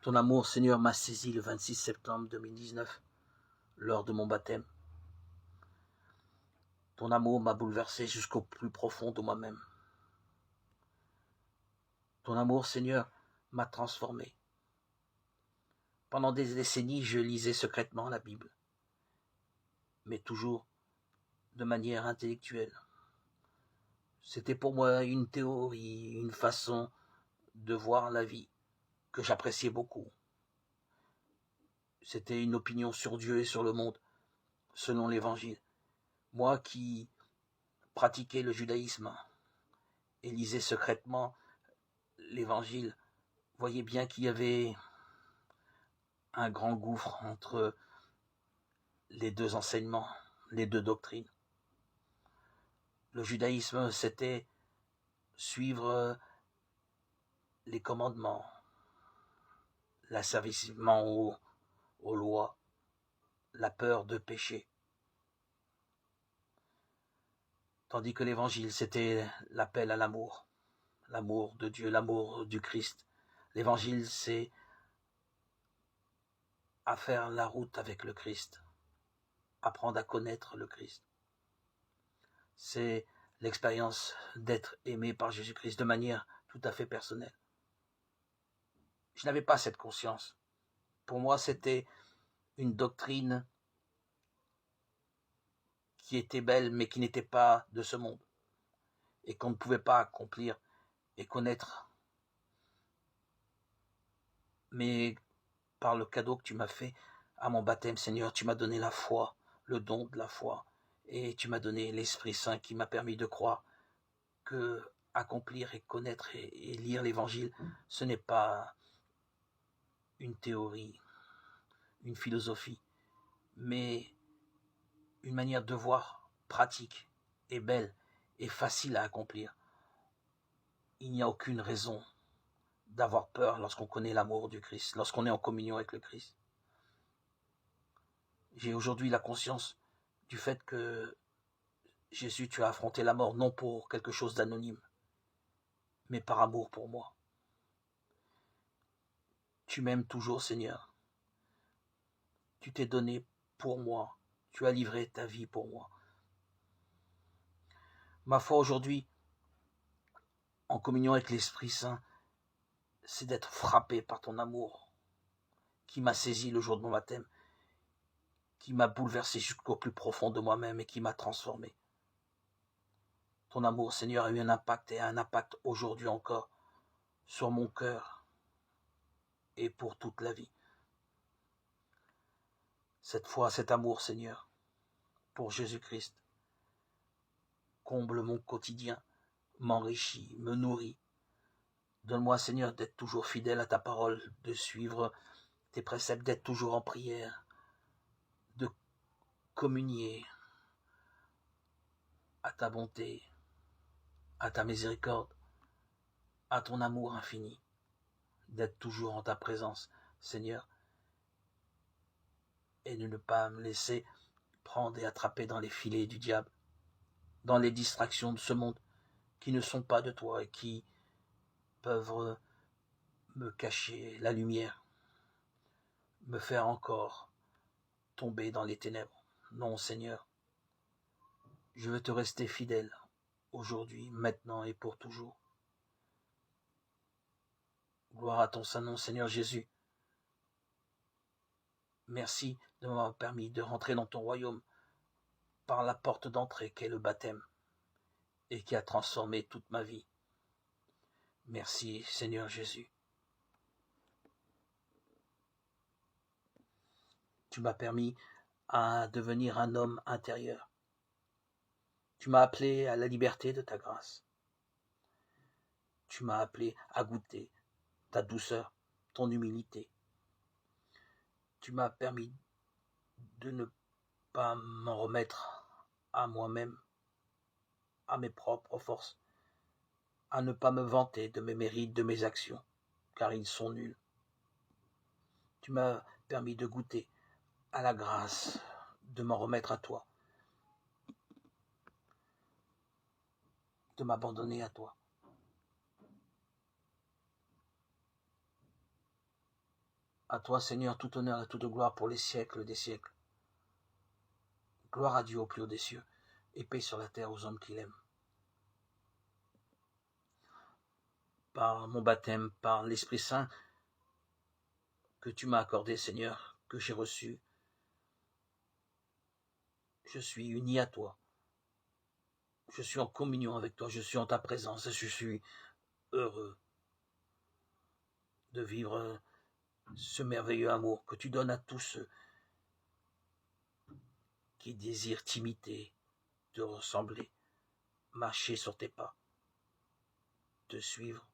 Ton amour, Seigneur, m'a saisi le 26 septembre 2019, lors de mon baptême. Ton amour m'a bouleversé jusqu'au plus profond de moi-même. Ton amour, Seigneur, m'a transformé. Pendant des décennies, je lisais secrètement la Bible, mais toujours de manière intellectuelle. C'était pour moi une théorie, une façon de voir la vie que j'appréciais beaucoup. C'était une opinion sur Dieu et sur le monde, selon l'Évangile. Moi qui pratiquais le judaïsme et lisais secrètement l'Évangile, voyais bien qu'il y avait un grand gouffre entre les deux enseignements, les deux doctrines. Le judaïsme, c'était suivre les commandements, l'asservissement aux lois, la peur de pécher. Tandis que l'évangile, c'était l'appel à l'amour de Dieu, l'amour du Christ. L'évangile, c'est à faire la route avec le Christ, apprendre à connaître le Christ. C'est l'expérience d'être aimé par Jésus-Christ de manière tout à fait personnelle. Je n'avais pas cette conscience. Pour moi, c'était une doctrine qui était belle, mais qui n'était pas de ce monde, et qu'on ne pouvait pas accomplir et connaître. Mais par le cadeau que tu m'as fait à mon baptême, Seigneur, tu m'as donné la foi, le don de la foi, et tu m'as donné l'Esprit Saint qui m'a permis de croire que accomplir et connaître et lire l'Évangile, ce n'est pas une théorie, une philosophie, mais une manière de voir pratique et belle et facile à accomplir. Il n'y a aucune raison d'avoir peur lorsqu'on connaît l'amour du Christ, lorsqu'on est en communion avec le Christ. J'ai aujourd'hui la conscience du fait que Jésus, tu as affronté la mort non pour quelque chose d'anonyme, mais par amour pour moi. Tu m'aimes toujours, Seigneur. Tu t'es donné pour moi. Tu as livré ta vie pour moi. Ma foi aujourd'hui, en communion avec l'Esprit Saint, c'est d'être frappé par ton amour qui m'a saisi le jour de mon baptême, qui m'a bouleversé jusqu'au plus profond de moi-même et qui m'a transformé. Ton amour, Seigneur, a eu un impact et a un impact aujourd'hui encore sur mon cœur et pour toute la vie. Cette foi, cet amour, Seigneur, pour Jésus-Christ, comble mon quotidien, m'enrichit, me nourrit. Donne-moi, Seigneur, d'être toujours fidèle à ta parole, de suivre tes préceptes, d'être toujours en prière, de communier à ta bonté, à ta miséricorde, à ton amour infini, d'être toujours en ta présence, Seigneur, et de ne pas me laisser prendre et attraper dans les filets du diable, dans les distractions de ce monde qui ne sont pas de toi et qui peuvent me cacher la lumière, me faire encore tomber dans les ténèbres. Non, Seigneur, je veux te rester fidèle aujourd'hui, maintenant et pour toujours. Gloire à ton saint nom, Seigneur Jésus. Merci de m'avoir permis de rentrer dans ton royaume par la porte d'entrée qu'est le baptême et qui a transformé toute ma vie. Merci, Seigneur Jésus. Tu m'as permis à devenir un homme intérieur. Tu m'as appelé à la liberté de ta grâce. Tu m'as appelé à goûter ta douceur, ton humilité. Tu m'as permis de ne pas m'en remettre à moi-même, à mes propres forces, à ne pas me vanter de mes mérites, de mes actions, car ils sont nuls. Tu m'as permis de goûter à la grâce, de m'en remettre à toi, de m'abandonner à toi. À toi, Seigneur, tout honneur et toute gloire pour les siècles des siècles. Gloire à Dieu au plus haut des cieux, et paix sur la terre aux hommes qui l'aiment. Par mon baptême, par l'Esprit Saint que tu m'as accordé, Seigneur, que j'ai reçu, je suis uni à toi. Je suis en communion avec toi, je suis en ta présence et je suis heureux de vivre ce merveilleux amour que tu donnes à tous ceux qui désirent t'imiter, te ressembler, marcher sur tes pas, te suivre